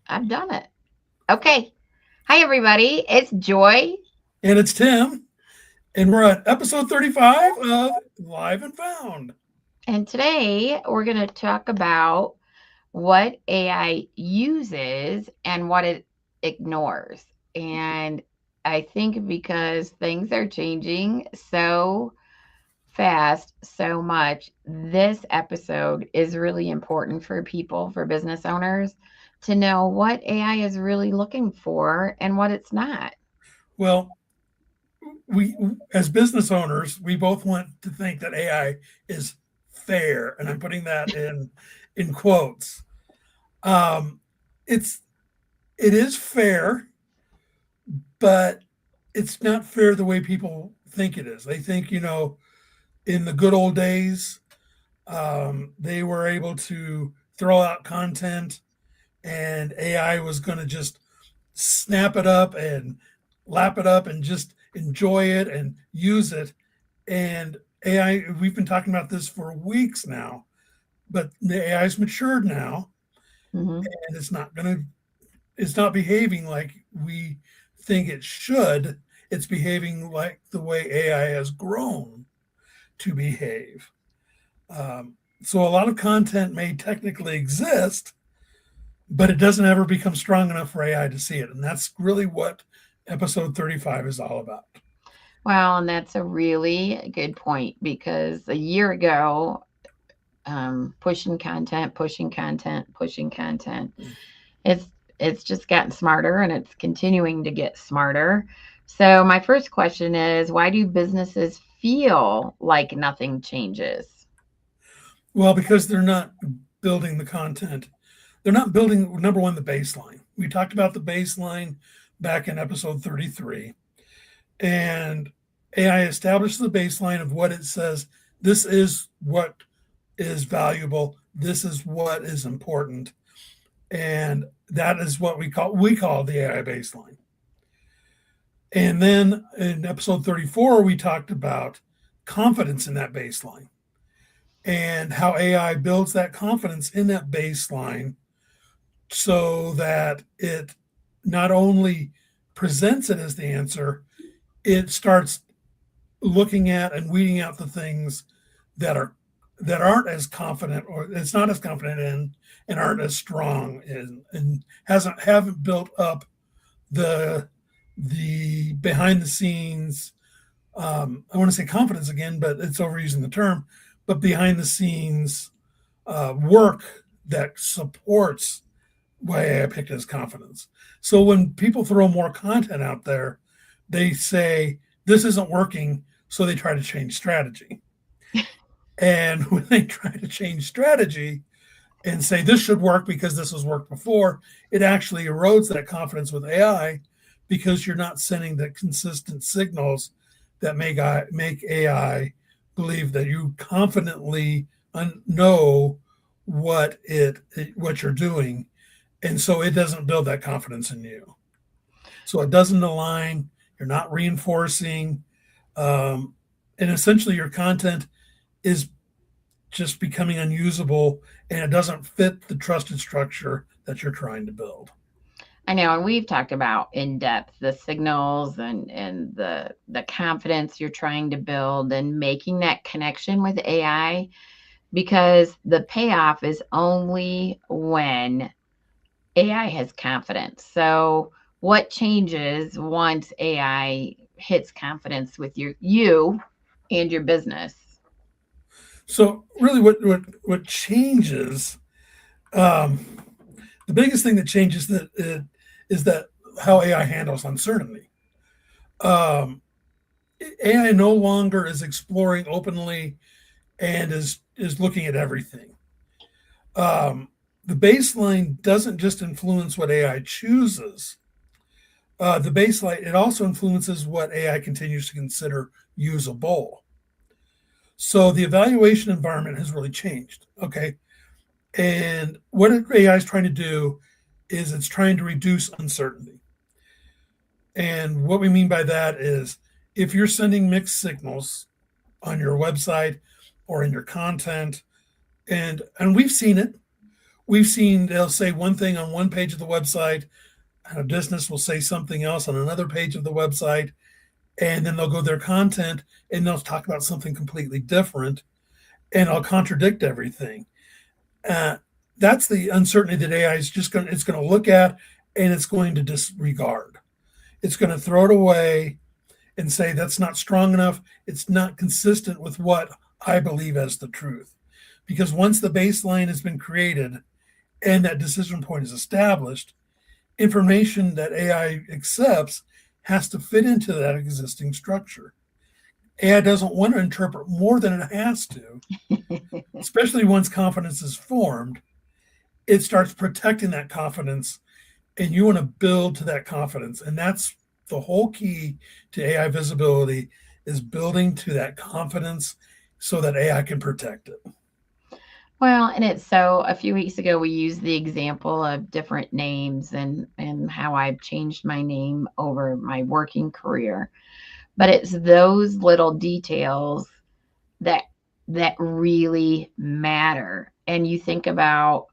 I've done it. Okay. Hi, everybody. It's Joy. And it's Tim, and we're at episode 35 of Live and Found. And today we're going to talk about what AI uses and what it ignores. And I think because things are changing so fast, so much, this episode is really important for people, for business owners, to know what AI is really looking for and what it's not. Well, we, as business owners, we both want to think that AI is fair, and I'm putting that in quotes. Um, it's it is fair, but it's not fair the way people think it is. They think, in the good old days, they were able to throw out content and AI was going to just snap it up and lap it up and just enjoy it and use it. And AI, we've been talking about this for weeks now, but the AI's matured now Hmm. and it's not behaving like we think it should. It's behaving like the way AI has grown to behave. So a lot of content may technically exist, but it doesn't ever become strong enough for AI to see it. And that's really what episode 35 is all about. Well, and that's a really good point because a year ago, pushing content, pushing content, pushing content. It's it's just gotten smarter and it's continuing to get smarter. So my first question is, why do businesses feel like nothing changes? Well, because they're not building the content. They're not building, number one, the baseline. We talked about the baseline back in episode 33. And AI establishes the baseline of what it says this is what is valuable, this is what is important. And that is what we call the AI baseline. And then in episode 34, we talked about confidence in that baseline and how AI builds that confidence in that baseline so that it not only presents it as the answer, it starts looking at and weeding out the things that aren't as confident or it's not as confident in and aren't as strong in and haven't built up the behind the scenes, I want to say confidence again, but it's overusing the term, but behind the scenes work that supports why I picked as confidence. So when people throw more content out there, they say this isn't working, so they try to change strategy. And when they try to change strategy and say this should work because this has worked before, it actually erodes that confidence with AI because you're not sending the consistent signals that make AI believe that you confidently know what you're doing, and so it doesn't build that confidence in you. So it doesn't align. You're not reinforcing, and essentially your content is just becoming unusable, and it doesn't fit the trusted structure that you're trying to build. I know, and we've talked about in depth the signals and the confidence you're trying to build and making that connection with AI because the payoff is only when AI has confidence. So what changes once AI hits confidence with you and your business? So really, what changes? Um, the biggest thing that changes is that how AI handles uncertainty. Um, AI no longer is exploring openly and is looking at everything. Um, the baseline doesn't just influence what AI chooses. The baseline it also influences what AI continues to consider usable. So the evaluation environment has really changed. Okay, and what AI is trying to do is it's trying to reduce uncertainty. And what we mean by that is if you're sending mixed signals on your website or in your content, and we've seen it we've seen they'll say one thing on one page of the website, and a business will say something else on another page of the website, and then they'll go their content and they'll talk about something completely different, and I'll contradict everything. Uh, that's the uncertainty that AI is just going. It's going to look at and it's going to disregard. It's going to throw it away and say that's not strong enough. It's not consistent with what I believe as the truth. Because once the baseline has been created and that decision point is established, information that AI accepts has to fit into that existing structure. AI doesn't want to interpret more than it has to, especially once confidence is formed. It starts protecting that confidence, and you want to build to that confidence. And that's the whole key to AI visibility, is building to that confidence so that AI can protect it. Well, and it's so a few weeks ago we used the example of different names and how I've changed my name over my working career. But it's those little details that really matter. And you think about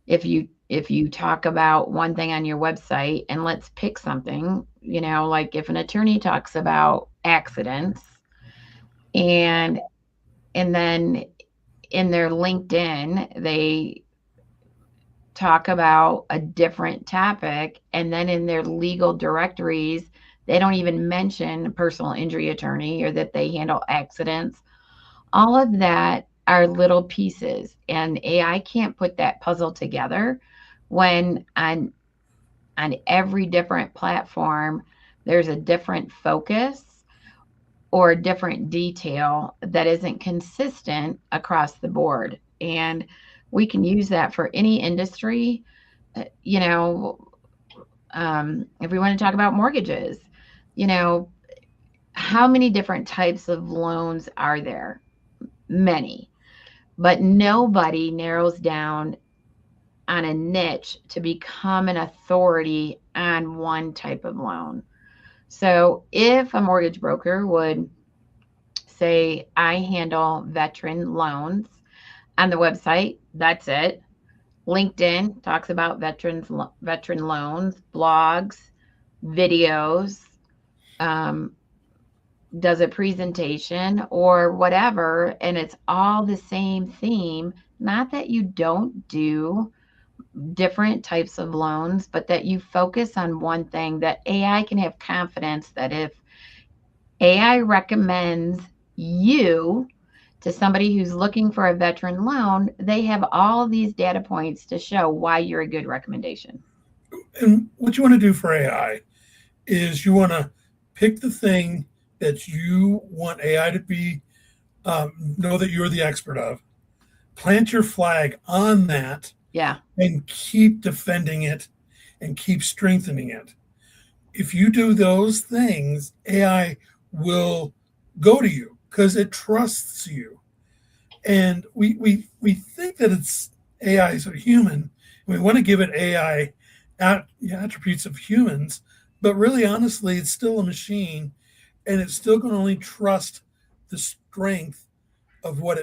if you talk about one thing on your website, and let's pick something, like if an attorney talks about accidents, and then in their LinkedIn, they talk about a different topic. And then in their legal directories, they don't even mention personal injury attorney or that they handle accidents. All of that are little pieces. And AI can't put that puzzle together when on every different platform, there's a different focus or a different detail that isn't consistent across the board. And we can use that for any industry. You know, if we want to talk about mortgages, you know, how many different types of loans are there? Many, but nobody narrows down on a niche to become an authority on one type of loan. So if a mortgage broker would say, I handle veteran loans on the website, that's it. LinkedIn talks about veteran loans, blogs, videos, does a presentation or whatever, and it's all the same theme. Not that you don't do different types of loans, but that you focus on one thing, that AI can have confidence that if AI recommends you to somebody who's looking for a veteran loan, they have all these data points to show why you're a good recommendation. And what you want to do for AI is you want to pick the thing that you want AI to be, know that you're the expert of, plant your flag on that, Yeah. and keep defending it and keep strengthening it. If you do those things, AI will go to you because it trusts you. And we think that it's AI is human. We want to give it AI attributes of humans, but really, honestly, it's still a machine, and it's still going to only trust the strength of what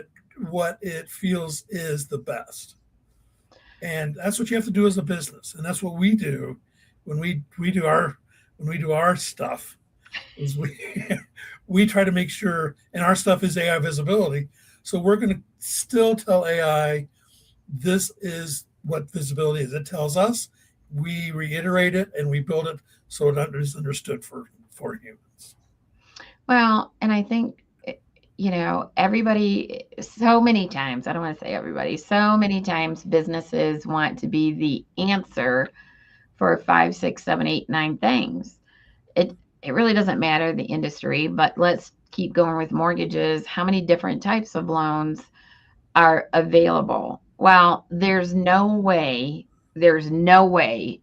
it feels is the best. And that's what you have to do as a business, and that's what we do when we do our stuff. Is we we try to make sure, and our stuff is AI visibility. So we're going to still tell AI this is what visibility is. It tells us, we reiterate it, and we build it so it is understood for humans. Well, and I think, everybody, so many times, I don't want to say everybody, so many times businesses want to be the answer for 5, 6, 7, 8, 9 things. It really doesn't matter the industry, but let's keep going with mortgages. How many different types of loans are available? Well, there's no way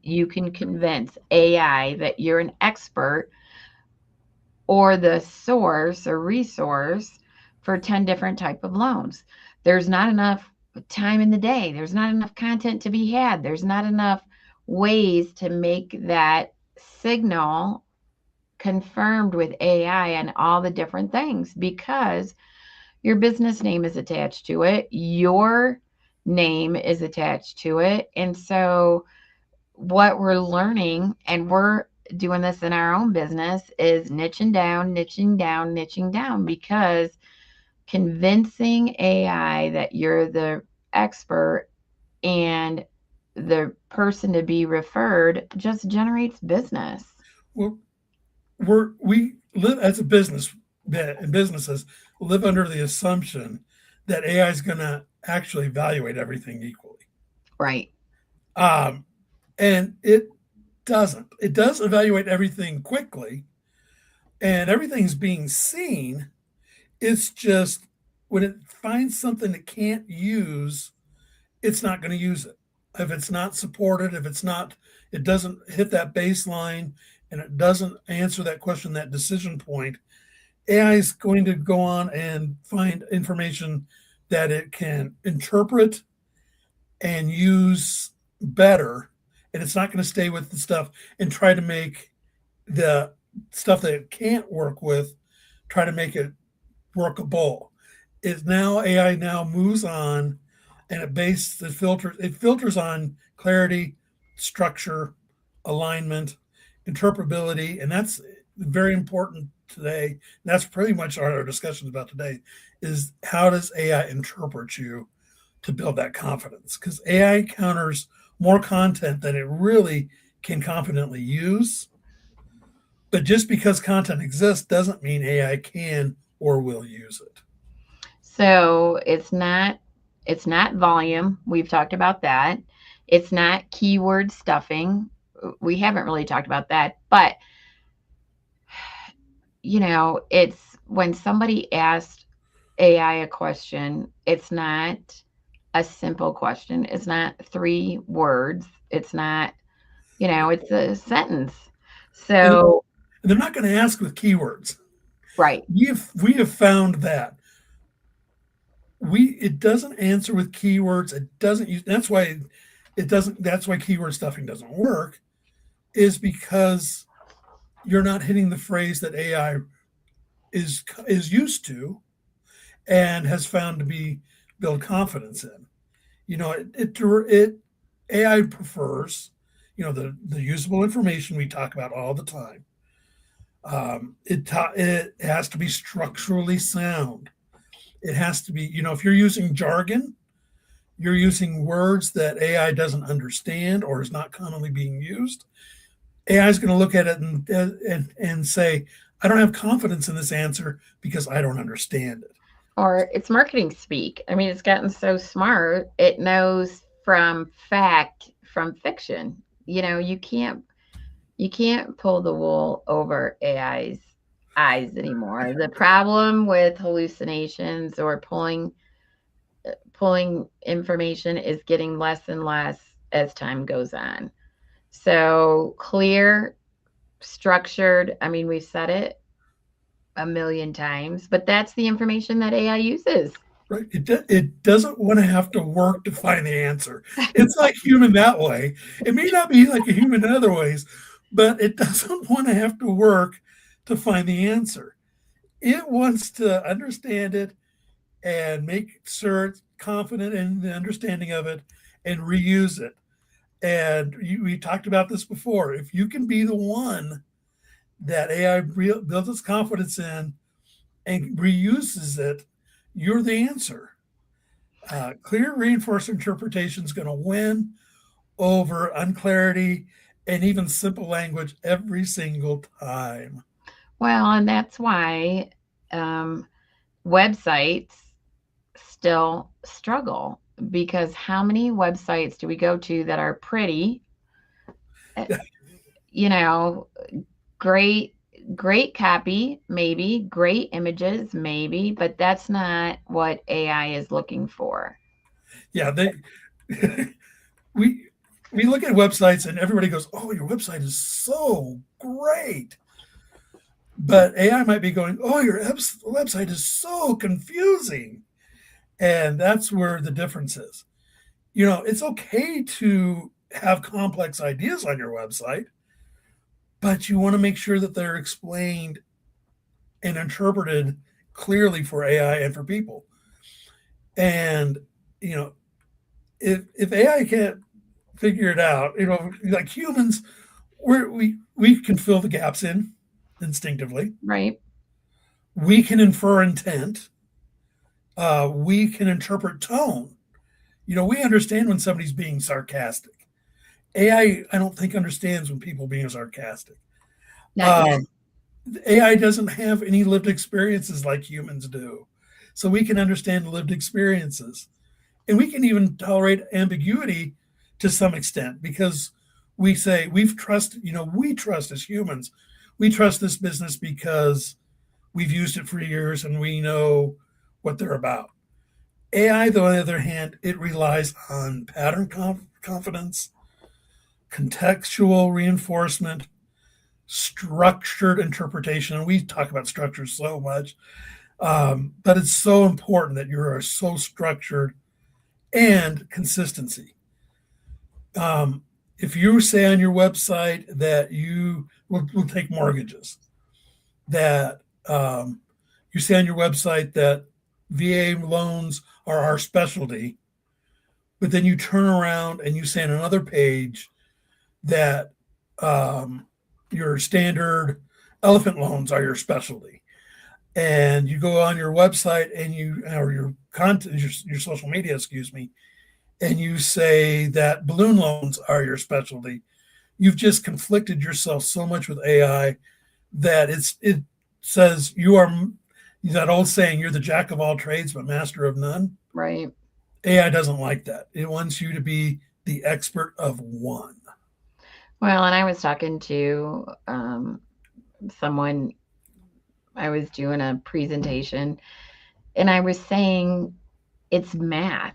you can convince AI that you're an expert or the source or resource for 10 different type of loans. There's not enough time in the day. There's not enough content to be had. There's not enough ways to make that signal confirmed with AI and all the different things, because your business name is attached to it. Your name is attached to it. And so what we're learning, and we're doing this in our own business, is niching down, niching down, niching down, because convincing AI that you're the expert and the person to be referred just generates business. Well, we live as a business, and businesses live under the assumption that AI is going to actually evaluate everything equally. Right. Um, and it doesn't. It does evaluate everything quickly, and everything's being seen. It's just when it finds something it can't use, it's not going to use it. If it's not supported, if it's not, it doesn't hit that baseline and it doesn't answer that question, that decision point, AI is going to go on and find information that it can interpret and use better. And it's not going to stay with the stuff and try to make the stuff that it can't work with, try to make it workable. Is now AI now moves on and it filters on clarity, structure, alignment, interpretability, and that's very important today. That's pretty much our discussion about today is how does AI interpret you to build that confidence? Because AI counters more content than it really can confidently use. But just because content exists doesn't mean AI can or will use it. So it's not volume. We've talked about that. It's not keyword stuffing. We haven't really talked about that, but it's when somebody asks AI a question, it's not a simple question. It's not 3 words. It's not, it's a sentence. And So, they're not going to ask with keywords. right. We have found that it doesn't answer with keywords. It doesn't use. That's why it doesn't. That's why keyword stuffing doesn't work. Is because you're not hitting the phrase that AI is used to and has found to be build confidence in. It AI prefers the usable information we talk about all the time. It has to be structurally sound. It has to be, if you're using jargon, you're using words that AI doesn't understand or is not commonly being used. AI is going to look at it and say, I don't have confidence in this answer because I don't understand it. Or it's marketing speak. I mean, it's gotten so smart, it knows from fact from fiction. You can't pull the wool over AI's eyes anymore. The problem with hallucinations or pulling information is getting less and less as time goes on. So clear, structured, I mean, we've said it a million times, but that's the information that AI uses. Right? It doesn't want to have to work to find the answer. It's like human that way. It may not be like a human in other ways, but it doesn't want to have to work to find the answer. It wants to understand it and make sure it's confident in the understanding of it and reuse it. And we talked about this before. If you can be the one that AI builds its confidence in and reuses it, you're the answer. Clear reinforced interpretation is going to win over unclarity and even simple language every single time. Well, and that's why websites still struggle, because how many websites do we go to that are pretty, uh, you know, great great copy, maybe, great images, maybe, but that's not what AI is looking for. Yeah, they we we look at websites and everybody goes, "Oh, your website is so great," but AI might be going, "Oh, your website is so confusing," and that's where the difference is. It's okay to have complex ideas on your website, but you want to make sure that they're explained and interpreted clearly for AI and for people. And, you know, if AI can't figure it out, like humans, we can fill the gaps in instinctively. Right. We can infer intent. We can interpret tone. We understand when somebody's being sarcastic. AI, I don't think understands when people being sarcastic. Not yet. Um, AI doesn't have any lived experiences like humans do, so we can understand lived experiences, and we can even tolerate ambiguity to some extent because we say we trust as humans. We trust this business because we've used it for years and we know what they're about. AI, though, on the other hand, it relies on pattern confidence, contextual reinforcement, structured interpretation. And we talk about structure so much, but it's so important that you are so structured and consistency. If you say on your website that we'll take mortgages, that you say on your website that VA loans are our specialty, but then you turn around and you say on another page that your standard elephant loans are your specialty, and you go on your website and or your content, your social media, excuse me, and you say that balloon loans are your specialty, you've just conflicted yourself so much with AI that it says you are that old saying, you're the jack of all trades but master of none. Right. AI doesn't like that. It wants you to be the expert of one. Well, and I was talking to someone, I was doing a presentation, and I was saying it's math.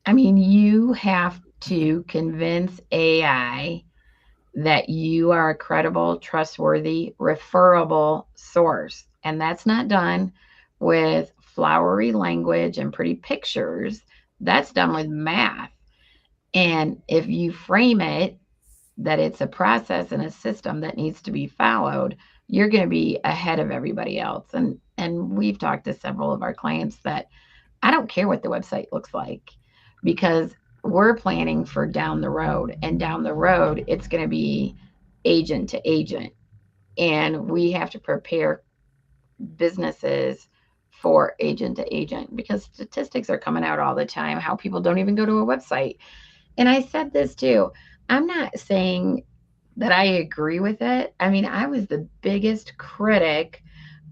I mean, you have to convince AI that you are a credible, trustworthy, referable source. And that's not done with flowery language and pretty pictures. That's done with math. And if you frame it that it's a process and a system that needs to be followed, you're going to be ahead of everybody else. And we've talked to several of our clients that I don't care what the website looks like because we're planning for down the road, and down the road it's going to be agent to agent, and we have to prepare businesses for agent to agent because statistics are coming out all the time how people don't even go to a website. And I said this too, I'm not saying that I agree with it. I mean, I was the biggest critic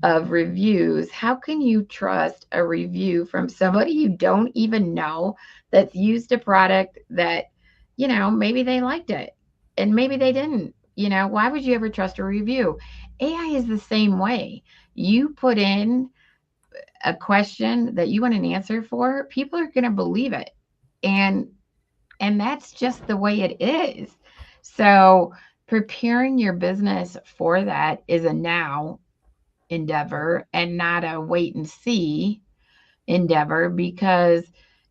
of reviews. How can you trust a review from somebody you don't even know that's used a product that, maybe they liked it and maybe they didn't? Why would you ever trust a review? AI is the same way. You put in a question that you want an answer for, people are going to believe it. And that's just the way it is. So, preparing your business for that is a now endeavor and not a wait and see endeavor because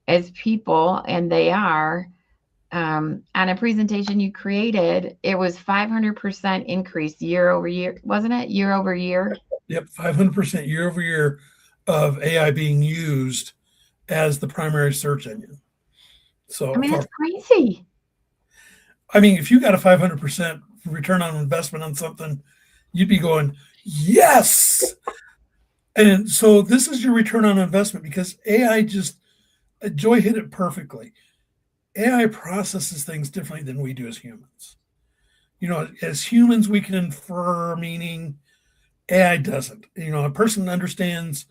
as people, and they are, on a presentation you created, it was 500% increase year over year, wasn't it? Year over year. Yep, 500% year over year of AI being used as the primary search engine. I So, mean, that's crazy. if you got a 500% return on investment on something, you'd be going, yes. And so this is your return on investment because AI Joy hit it perfectly. AI processes things differently than we do as humans. As humans, we can infer meaning. AI doesn't. A person understands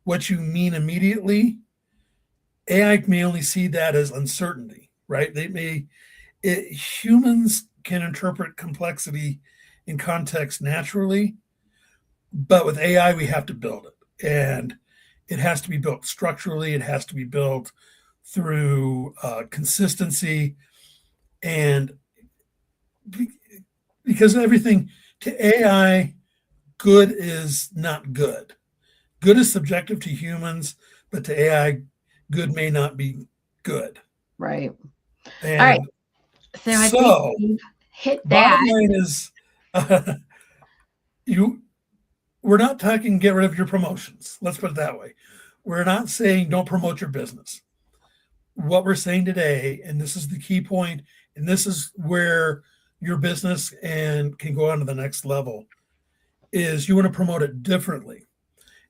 what you mean immediately. AI may only see that as uncertainty, right? Humans can interpret complexity in context naturally, but with AI, we have to build it. And it has to be built structurally, it has to be built through consistency. And because everything to AI, good is not good. Good is subjective to humans, but to AI, good may not be good. Right. All right. And So I think so, we've hit bottom that. line is, you we're not talking get rid of your promotions. Let's put it that way. We're not saying don't promote your business. what we're saying today, and this is the key point, and this is where your business and can go on to the next level, is you want to promote it differently.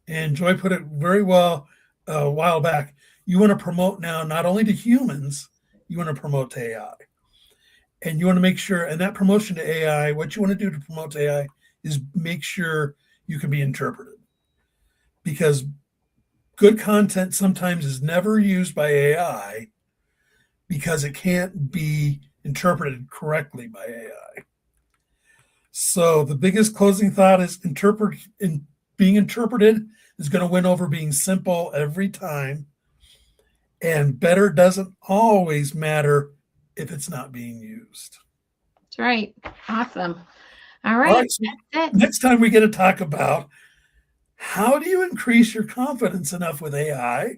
And Joy put it very well a while back. You want to promote now not only to humans, you want to promote to AI. And you want to make sure, and that promotion to AI, what you want to do to promote to AI is make sure you can be interpreted. Because good content sometimes is never used by AI because it can't be interpreted correctly by AI. So the biggest closing thought is being interpreted is going to win over being simple every time. And better doesn't always matter if it's not being used. That's right. Awesome. All All right. right. So That's it. next time we get to talk about how do you increase your confidence enough with AI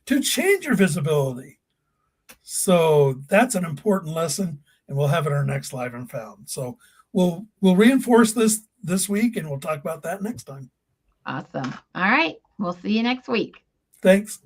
to change your visibility? So that's an important lesson, and we'll have it our next Live and Found. So we'll reinforce this week, and we'll talk about that next time. Awesome. All right. We'll see you next week. Thanks.